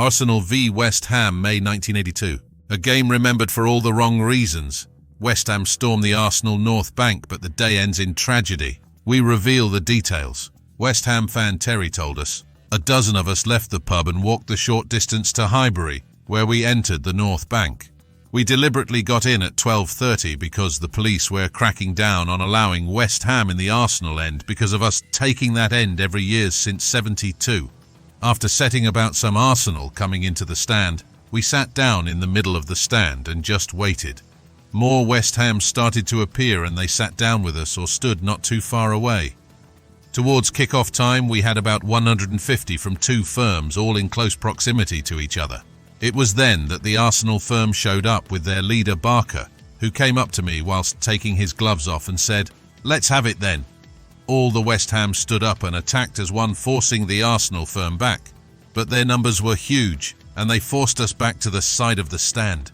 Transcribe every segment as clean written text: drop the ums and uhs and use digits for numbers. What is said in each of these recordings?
Arsenal v West Ham, May 1982. A game remembered for all the wrong reasons. West Ham storm the Arsenal North Bank, but the day ends in tragedy. We reveal the details. West Ham fan Terry told us, "A dozen of us left the pub and walked the short distance to Highbury, where we entered the North Bank. We deliberately got in at 12:30 because the police were cracking down on allowing West Ham in the Arsenal end because of us taking that end every year since '72. After setting about some Arsenal coming into the stand, we sat down in the middle of the stand and just waited. More West Ham started to appear and they sat down with us or stood not too far away. Towards kick-off time, we had about 150 from two firms, all in close proximity to each other. It was then that the Arsenal firm showed up with their leader Barker, who came up to me whilst taking his gloves off and said, 'Let's have it then.' All the West Ham stood up and attacked as one, forcing the Arsenal firm back. But their numbers were huge, and they forced us back to the side of the stand.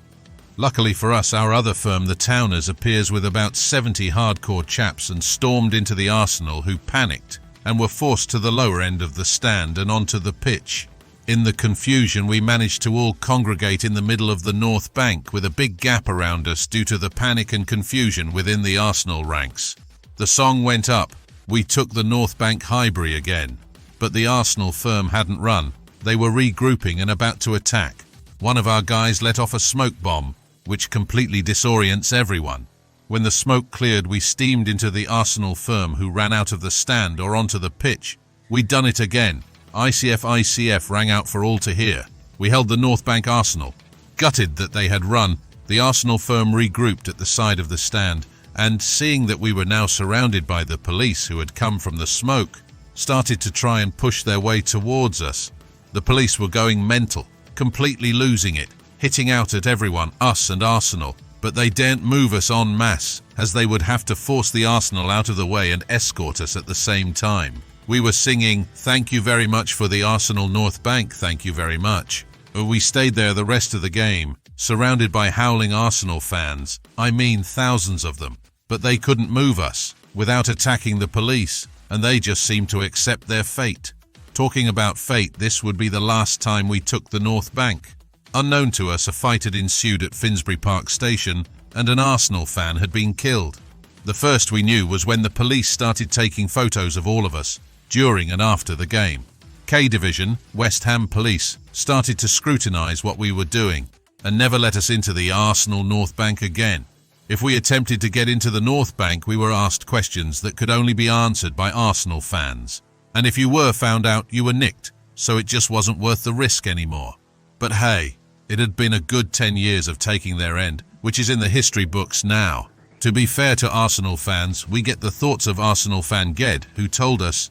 Luckily for us, our other firm, the Towners, appears with about 70 hardcore chaps and stormed into the Arsenal, who panicked and were forced to the lower end of the stand and onto the pitch. In the confusion, we managed to all congregate in the middle of the North Bank with a big gap around us due to the panic and confusion within the Arsenal ranks. The song went up, 'We took the North Bank Highbury again.' But the Arsenal firm hadn't run. They were regrouping and about to attack. One of our guys let off a smoke bomb, which completely disorients everyone. When the smoke cleared, we steamed into the Arsenal firm, who ran out of the stand or onto the pitch. We'd done it again. ICF rang out for all to hear. We held the North Bank Arsenal. Gutted that they had run, the Arsenal firm regrouped at the side of the stand, and seeing that we were now surrounded by the police who had come from the smoke, started to try and push their way towards us. The police were going mental, completely losing it, hitting out at everyone, us and Arsenal, but they daren't move us en masse, as they would have to force the Arsenal out of the way and escort us at the same time. We were singing, "Thank you very much for the Arsenal North Bank, thank you very much." We stayed there the rest of the game, surrounded by howling Arsenal fans, I mean thousands of them, but they couldn't move us without attacking the police, and they just seemed to accept their fate. Talking about fate, this would be the last time we took the North Bank. Unknown to us, a fight had ensued at Finsbury Park Station, and an Arsenal fan had been killed. The first we knew was when the police started taking photos of all of us, during and after the game. K Division, West Ham Police, started to scrutinise what we were doing, and never let us into the Arsenal North Bank again. If we attempted to get into the North Bank, we were asked questions that could only be answered by Arsenal fans. And if you were found out, you were nicked, so it just wasn't worth the risk anymore. But hey, it had been a good 10 years of taking their end, which is in the history books now. To be fair to Arsenal fans, we get the thoughts of Arsenal fan Ged, who told us,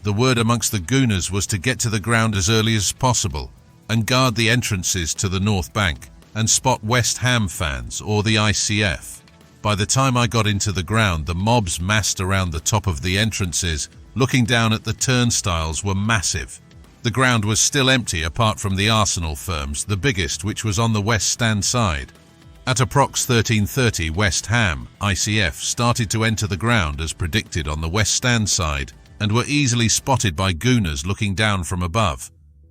"The word amongst the Gooners was to get to the ground as early as possible, and guard the entrances to the North Bank, and spot West Ham fans or the ICF. By the time I got into the ground, the mobs massed around the top of the entrances, looking down at the turnstiles, were massive. The ground was still empty apart from the Arsenal firms, the biggest, which was on the West Stand side. At approx 13:30, West Ham, ICF, started to enter the ground as predicted on the West Stand side, and were easily spotted by Gooners looking down from above.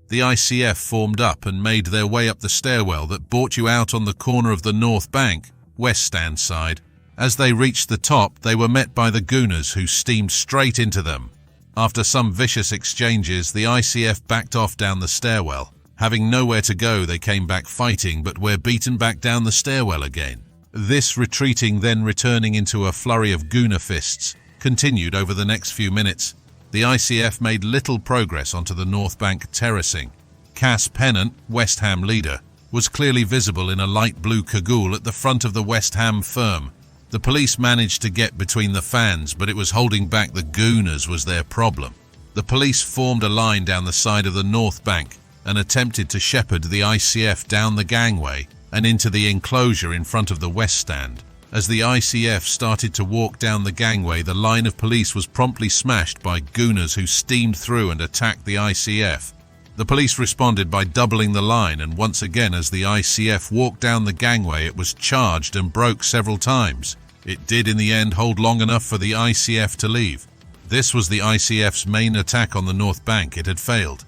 The ICF formed up and made their way up the stairwell that brought you out on the corner of the North Bank, West Stand side. As they reached the top, they were met by the Gooners, who steamed straight into them. After some vicious exchanges, the ICF backed off down the stairwell. Having nowhere to go, they came back fighting, but were beaten back down the stairwell again. This retreating, then returning into a flurry of Gooner fists, continued over the next few minutes. The ICF made little progress onto the North Bank terracing. Cass Pennant, West Ham leader, was clearly visible in a light blue cagoule at the front of the West Ham firm. The police managed to get between the fans, but it was holding back the Gooners was their problem. The police formed a line down the side of the North Bank and attempted to shepherd the ICF down the gangway and into the enclosure in front of the West Stand. As the ICF started to walk down the gangway, the line of police was promptly smashed by Gooners who steamed through and attacked the ICF. The police responded by doubling the line, and once again as the ICF walked down the gangway, it was charged and broke several times. It did in the end hold long enough for the ICF to leave. This was the ICF's main attack on the North Bank. It had failed.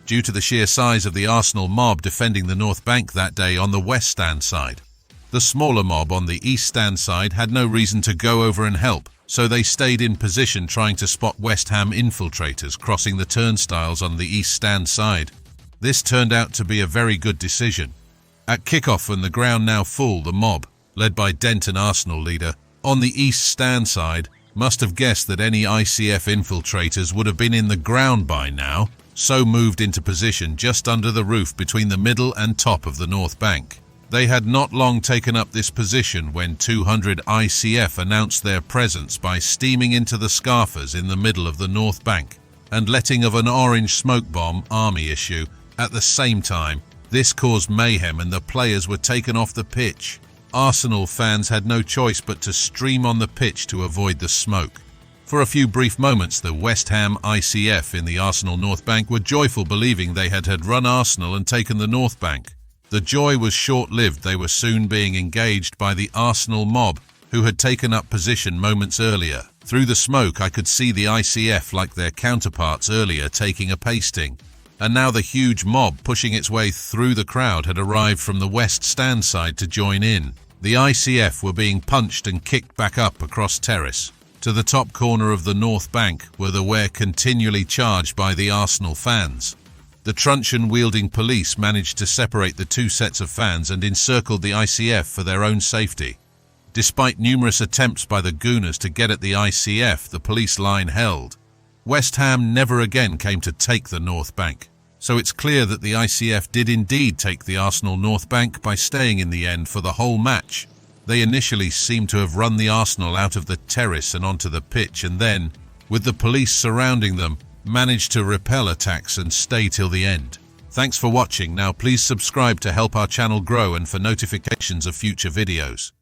due to the sheer size of the Arsenal mob defending the North Bank that day on the West Stand side. The smaller mob on the East Stand side had no reason to go over and help, so they stayed in position trying to spot West Ham infiltrators crossing the turnstiles on the East Stand side. This turned out to be a very good decision. At kickoff and the ground now full, the mob, led by Denton Arsenal leader, on the East Stand side, must have guessed that any ICF infiltrators would have been in the ground by now, so moved into position just under the roof between the middle and top of the North Bank. They had not long taken up this position when 200 ICF announced their presence by steaming into the scarfers in the middle of the North Bank and letting of an orange smoke bomb army issue at the same time. This caused mayhem and the players were taken off the pitch. Arsenal fans had no choice but to stream on the pitch to avoid the smoke. For a few brief moments, the West Ham ICF in the Arsenal North Bank were joyful, believing they had run Arsenal and taken the North Bank. The joy was short-lived. They were soon being engaged by the Arsenal mob, who had taken up position moments earlier. Through the smoke, I could see the ICF, like their counterparts earlier, taking a pasting. And now the huge mob pushing its way through the crowd had arrived from the West Stand side to join in. The ICF were being punched and kicked back up across terrace. To the top corner of the North Bank, where they were continually charged by the Arsenal fans. The truncheon-wielding police managed to separate the two sets of fans and encircled the ICF for their own safety. Despite numerous attempts by the Gooners to get at the ICF, the police line held. West Ham never again came to take the North Bank, so it's clear that the ICF did indeed take the Arsenal North Bank by staying in the end for the whole match. They initially seemed to have run the Arsenal out of the terrace and onto the pitch, and then, with the police surrounding them, managed to repel attacks and stay till the end. Thanks for watching. Now please subscribe to help our channel grow and for notifications of future videos.